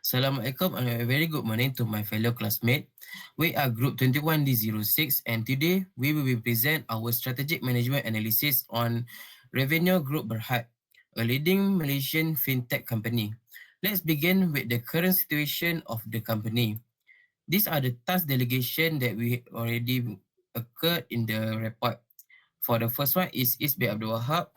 Assalamualaikum and a very good morning to my fellow classmates. We are Group 21D06 and today we will present our strategic management analysis on Revenue Group Berhad, a leading Malaysian fintech company. Let's begin with the current situation of the company. These are the task delegation that we already occurred in the report. For the first one is Isbi Abdul Wahab,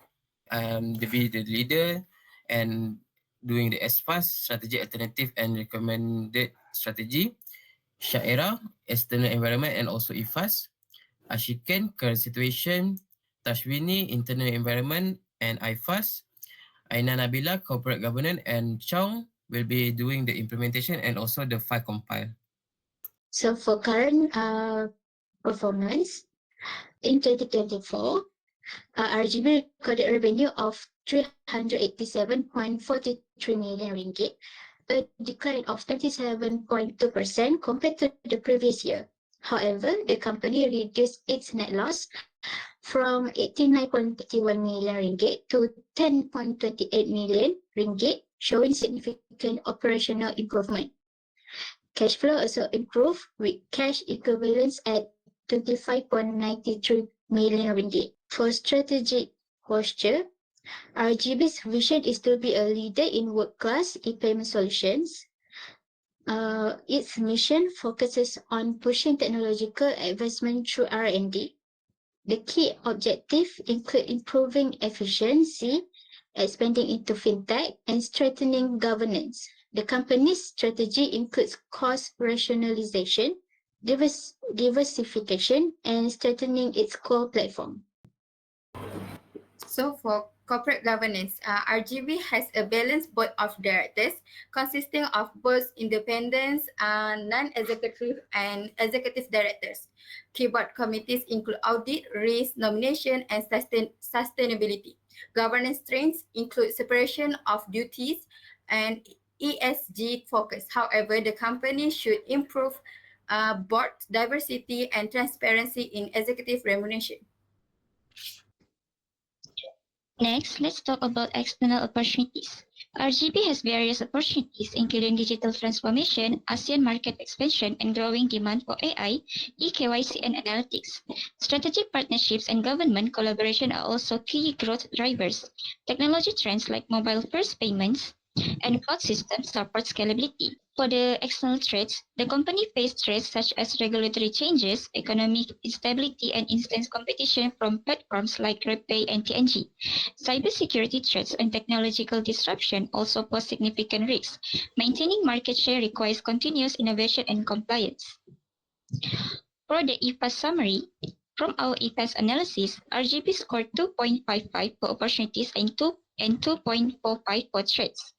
the leader and doing the SFAS, strategic alternative and recommended strategy. Syaira, external environment and also IFAS. Ashikan, current situation. Tashwini, internal environment and IFAS. Aina Nabila, corporate governance, and Chong will be doing the implementation and also the file compile. So for current performance in 2024, RGB recorded revenue of 387.43 million ringgit, a decline of 27.2% compared to the previous year. However, the company reduced its net loss from 89.31 million ringgit to 10.28 million ringgit, showing significant operational improvement. Cash flow also improved with cash equivalents at 25.93 million ringgit. For strategic posture, RGB's vision is to be a leader in world-class e-payment solutions. Its mission focuses on pushing technological advancement through R&D. The key objectives include improving efficiency, expanding into fintech, and strengthening governance. The company's strategy includes cost rationalization, diversification, and strengthening its core platform. So for corporate governance, RGB has a balanced board of directors consisting of both independent, non-executive and executive directors. Key board committees include audit, risk, nomination, and sustainability. Governance strengths include separation of duties and ESG focus. However, the company should improve board diversity and transparency in executive remuneration. Next, let's talk about external opportunities. RGB has various opportunities, including digital transformation, ASEAN market expansion, and growing demand for AI, eKYC, and analytics. Strategic partnerships and government collaboration are also key growth drivers. Technology trends like mobile-first payments and cloud systems support scalability. For the external threats, the company faced threats such as regulatory changes, economic instability, and intense competition from platforms like RedPay and TNG. Cybersecurity threats and technological disruption also pose significant risks. Maintaining market share requires continuous innovation and compliance. For the EPAS summary, from our EPAS analysis, RGB scored 2.55 for opportunities and 2.45 for threats.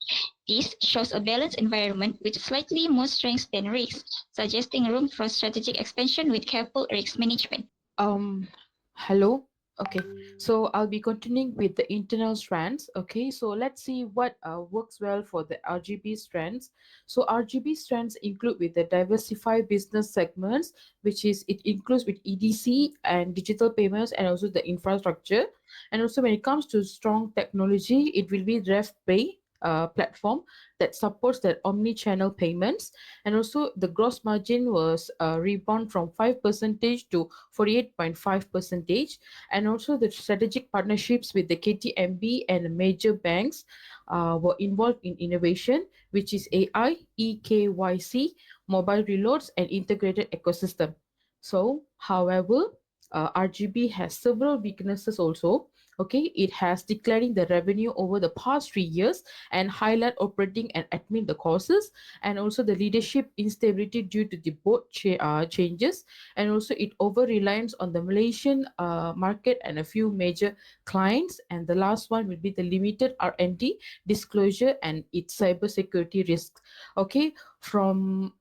This shows a balanced environment with slightly more strengths than risks, suggesting room for strategic expansion with careful risk management. Hello. Okay, so I'll be continuing with the internal strands. Okay, so let's see what works well for the RGB strands. So RGB strands include with the diversified business segments, which is it includes with EDC and digital payments and also the infrastructure. And also when it comes to strong technology, it will be RevPay platform that supports that omni-channel payments, and also the gross margin was rebound from 5% to 48.5%, and also the strategic partnerships with the KTMB and major banks were involved in innovation, which is AI, eKYC, mobile reloads, and integrated ecosystem. So, however, RGB has several weaknesses also. Okay, it has declining the revenue over the past 3 years and highlight operating and admin the costs, and also the leadership instability due to the board changes, and also it over reliance on the Malaysian market and a few major clients. And the last one will be the limited R&D disclosure and its cybersecurity risks. Okay, from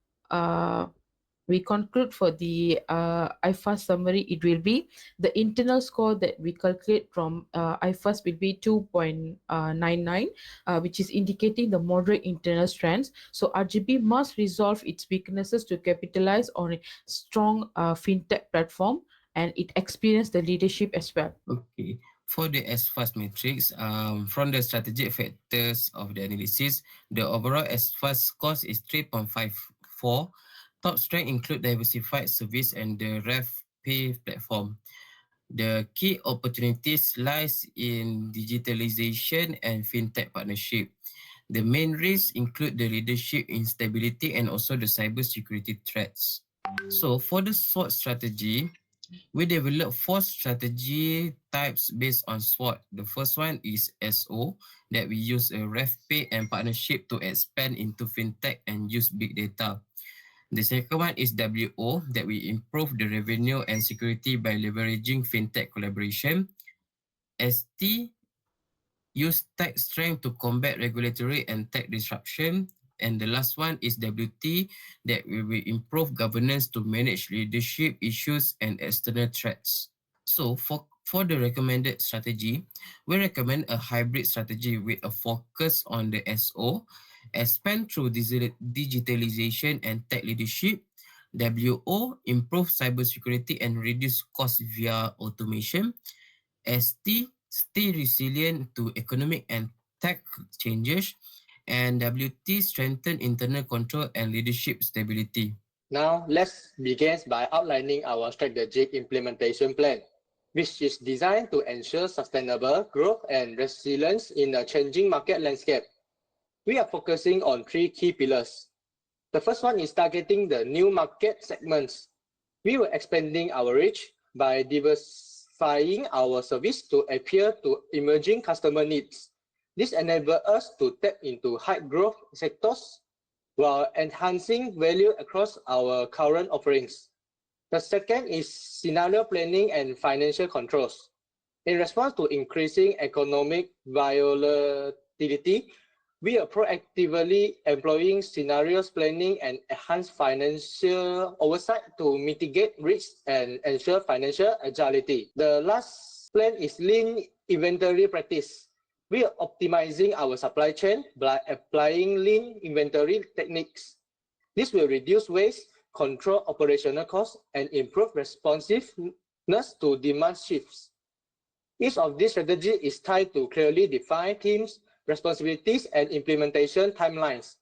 we conclude for the IFAS summary, it will be the internal score that we calculate from IFAS will be 2.99, which is indicating the moderate internal strengths. So RGB must resolve its weaknesses to capitalize on a strong fintech platform, and it experienced the leadership as well. Okay. For the S-FAST matrix, from the strategic factors of the analysis, the overall S-FAST score is 3.54. Top strength include diversified service and the RevPay platform. The key opportunities lies in digitalization and fintech partnership. The main risks include the leadership instability and also the cybersecurity threats. So for the SWOT strategy, we develop four strategy types based on SWOT. The first one is SO, that we use a RevPay and partnership to expand into fintech and use big data. The second one is WO, that we improve the revenue and security by leveraging fintech collaboration. ST, use tech strength to combat regulatory and tech disruption. And the last one is WT, that we will improve governance to manage leadership issues and external threats. So for the recommended strategy, we recommend a hybrid strategy with a focus on the SO, expand through digitalization and tech leadership. WO, improve cybersecurity and reduce costs via automation. ST, stay resilient to economic and tech changes. And WT, strengthen internal control and leadership stability. Now, let's begin by outlining our strategic implementation plan, which is designed to ensure sustainable growth and resilience in a changing market landscape. We are focusing on three key pillars. The first one is targeting the new market segments. We were expanding our reach by diversifying our service to appeal to emerging customer needs. This enables us to tap into high growth sectors while enhancing value across our current offerings. The second is scenario planning and financial controls. In response to increasing economic volatility, we are proactively employing scenarios planning and enhanced financial oversight to mitigate risks and ensure financial agility. The last plan is lean inventory practice. We are optimizing our supply chain by applying lean inventory techniques. This will reduce waste, control operational costs, and improve responsiveness to demand shifts. Each of these strategies is tied to clearly defined teams, responsibilities, and implementation timelines.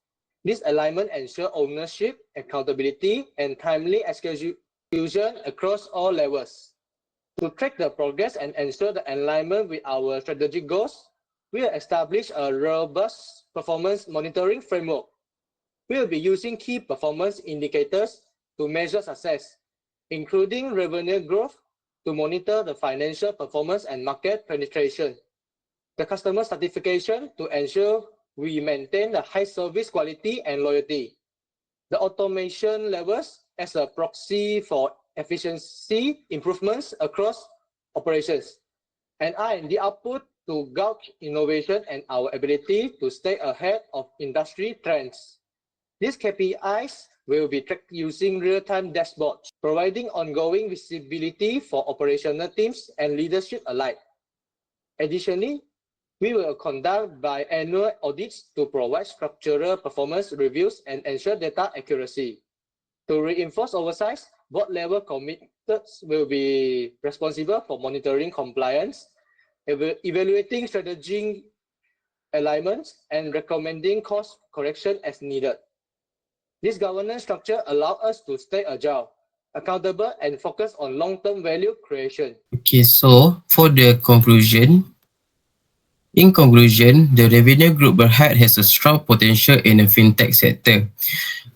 This alignment ensures ownership, accountability, and timely execution across all levels. To track the progress and ensure the alignment with our strategic goals, we will establish a robust performance monitoring framework. We will be using key performance indicators to measure success, including revenue growth to monitor the financial performance and market penetration. The customer certification to ensure we maintain the high service quality and loyalty. The automation levels as a proxy for efficiency improvements across operations. And R&D output to gauge innovation and our ability to stay ahead of industry trends. These KPIs will be tracked using real-time dashboards, providing ongoing visibility for operational teams and leadership alike. Additionally, we will conduct biannual audits to provide structural performance reviews and ensure data accuracy. To reinforce oversight, board-level committees will be responsible for monitoring compliance, evaluating strategic alignments, and recommending course correction as needed. This governance structure allows us to stay agile, accountable, and focus on long-term value creation. Okay, so for the conclusion, in conclusion, the revenue group Berhad has a strong potential in the fintech sector.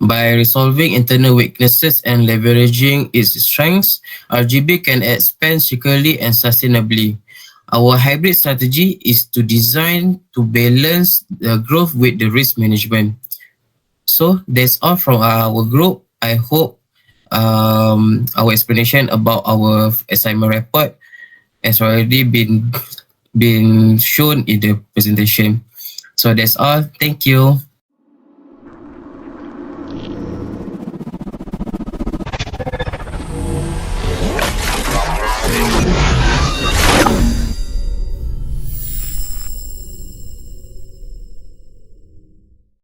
By resolving internal weaknesses and leveraging its strengths, RGB can expand securely and sustainably. Our hybrid strategy is to design to balance the growth with the risk management. So that's all from our group. I hope our explanation about our assignment report has already been shown in the presentation. So that's all. Thank you.